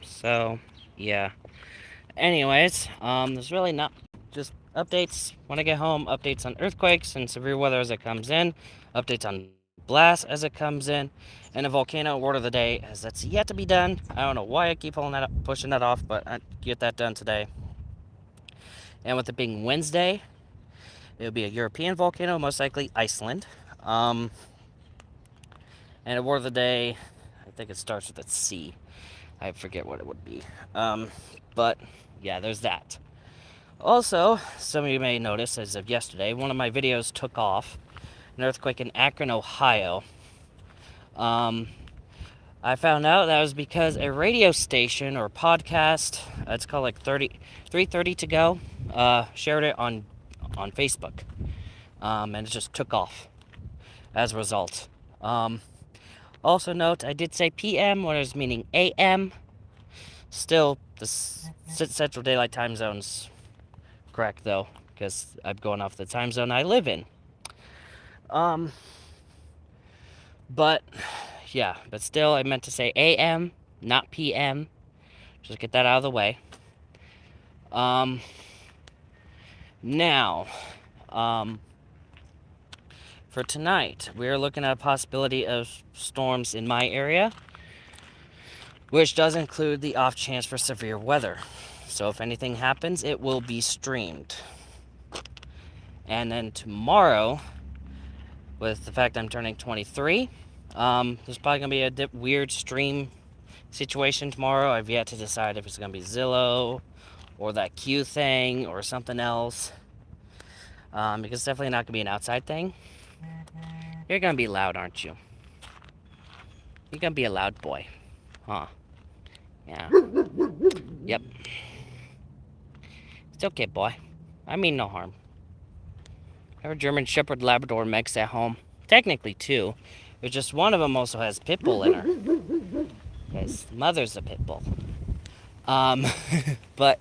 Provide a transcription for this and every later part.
So, yeah. Anyways, there's really not just updates when I get home, updates on earthquakes and severe weather as it comes in, updates on blast as it comes in, and a volcano word of the day as that's yet to be done. I don't know why I keep pushing that off, but I get that done today. And with it being Wednesday, it'll be a European volcano, most likely Iceland. Um, and a word of the day, I think it starts with a C. I forget what it would be. But yeah, there's that. Also, some of you may notice as of yesterday, one of my videos took off. An earthquake in Akron, Ohio. I found out that was because a radio station or podcast, it's called like 330 to go, shared it on Facebook. And it just took off as a result. Also note, I did say PM when it was meaning AM. Still, the Central Daylight Time Zone's correct though, because I'm going off the time zone I live in. But yeah, but still, I meant to say AM, not PM. Just get that out of the way. Now, for tonight, we're looking at a possibility of storms in my area, which does include the off chance for severe weather. So if anything happens, it will be streamed. And then tomorrow, with the fact I'm turning 23, there's probably going to be a weird stream situation tomorrow. I've yet to decide if it's going to be Zillow or that Q thing or something else. Because it's definitely not going to be an outside thing. You're going to be loud, aren't you? You're going to be a loud boy. Huh. Yeah. Yep. It's okay, boy. I mean no harm. I have a German Shepherd Labrador mix at home. Technically two. But just one of them also has pit bull in her. His mother's a pit bull. But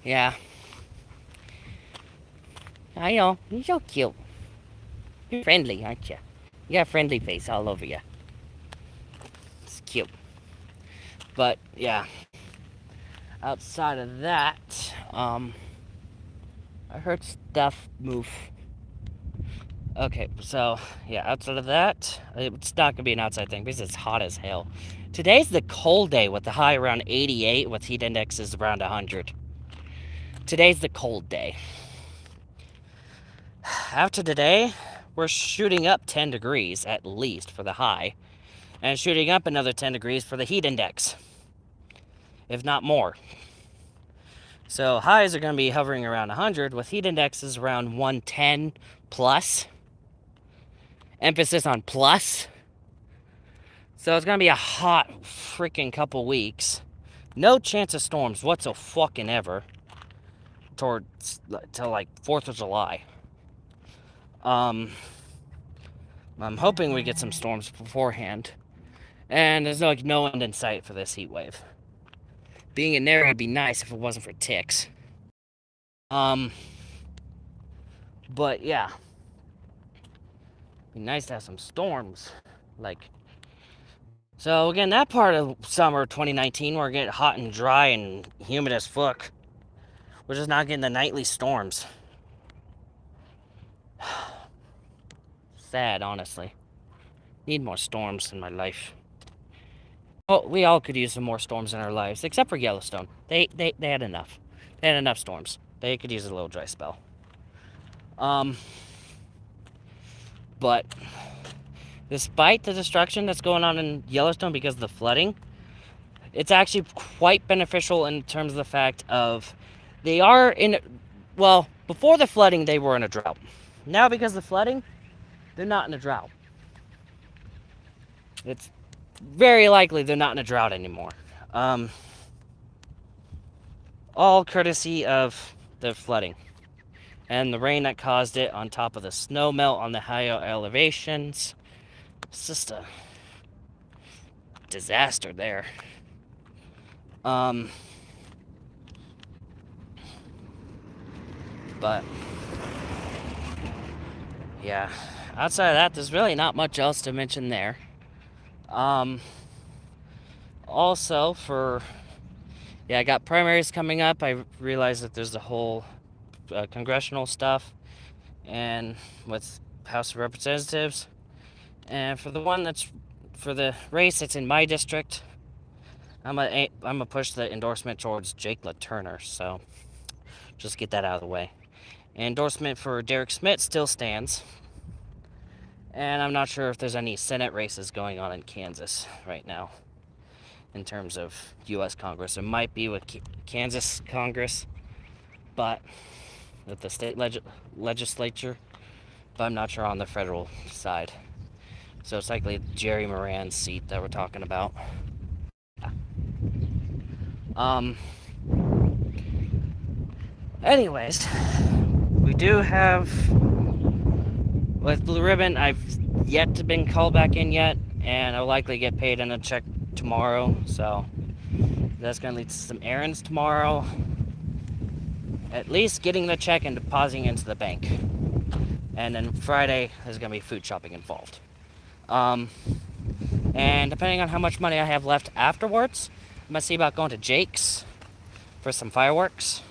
yeah. I know. You're so cute. You're friendly, aren't you? You got a friendly face all over you. It's cute. But yeah. Outside of that, I heard stuff move. Okay, so yeah, outside of that, it's not gonna be an outside thing because it's hot as hell. Today's the cold day with the high around 88 with heat indexes around 100. Today's the cold day. After today, we're shooting up 10 degrees at least for the high, and shooting up another 10 degrees for the heat index, if not more. So highs are going to be hovering around 100 with heat indexes around 110 plus. Emphasis on plus. So it's going to be a hot freaking couple weeks. No chance of storms whatsoever till like 4th of July. I'm hoping we get some storms beforehand. And there's no end in sight for this heat wave. Being in there would be nice if it wasn't for ticks. But yeah. Be nice to have some storms. So again, that part of summer 2019, we're getting hot and dry and humid as fuck. We're just not getting the nightly storms. Sad, honestly. Need more storms in my life. Well, we all could use some more storms in our lives, except for Yellowstone. They had enough. They had enough storms. They could use a little dry spell. But despite the destruction that's going on in Yellowstone because of the flooding, it's actually quite beneficial in terms of the fact of before the flooding, they were in a drought. Now, because of the flooding, they're not in a drought. It's very likely they're not in a drought anymore. All courtesy of the flooding and the rain that caused it on top of the snow melt on the higher elevations. It's just a disaster there. But yeah, outside of that, there's really not much else to mention there. Also, I got primaries coming up. I realized that there's a whole congressional stuff and with House of Representatives. And for the race that's in my district, I'm gonna push the endorsement towards Jake LaTurner. So just get that out of the way. Endorsement for Derek Schmidt still stands. And I'm not sure if there's any Senate races going on in Kansas right now in terms of U.S. Congress. It might be with Kansas Congress, but with the state legislature, but I'm not sure on the federal side. So it's likely Jerry Moran's seat that we're talking about. Anyways, we do have, with Blue Ribbon, I've yet to been called back in yet, and I'll likely get paid in a check tomorrow, so that's going to lead to some errands tomorrow. At least getting the check and depositing into the bank. And then Friday, there's going to be food shopping involved. And depending on how much money I have left afterwards, I'm going to see about going to Jake's for some fireworks.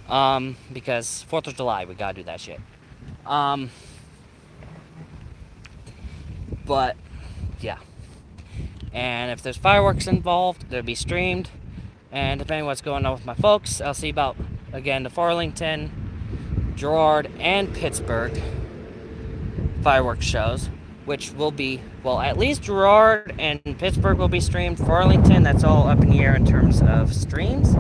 Because 4th of July, we gotta do that shit. But, yeah. And if there's fireworks involved, they'll be streamed. And depending on what's going on with my folks, I'll see about, again, the Farlington, Girard, and Pittsburgh fireworks shows, which will be, well, at least Girard and Pittsburgh will be streamed. Farlington, that's all up in the air in terms of streams,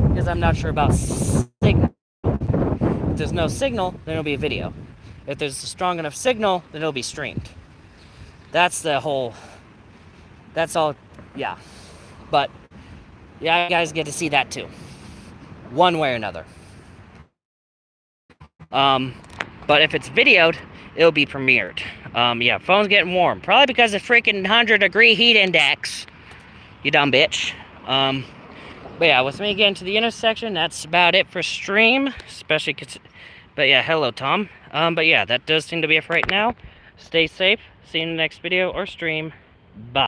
because I'm not sure about signal. If there's no signal, then it'll be a video. If there's a strong enough signal, then it'll be streamed. That's all, yeah. But, yeah, you guys get to see that too. One way or another. But if it's videoed, it'll be premiered. Yeah, phone's getting warm. Probably because of freaking 100-degree heat index. You dumb bitch. But yeah, with me getting to the intersection, that's about it for stream. Especially, but yeah, hello, Tom. But yeah, that does seem to be it for right now. Stay safe. See you in the next video or stream. Bye.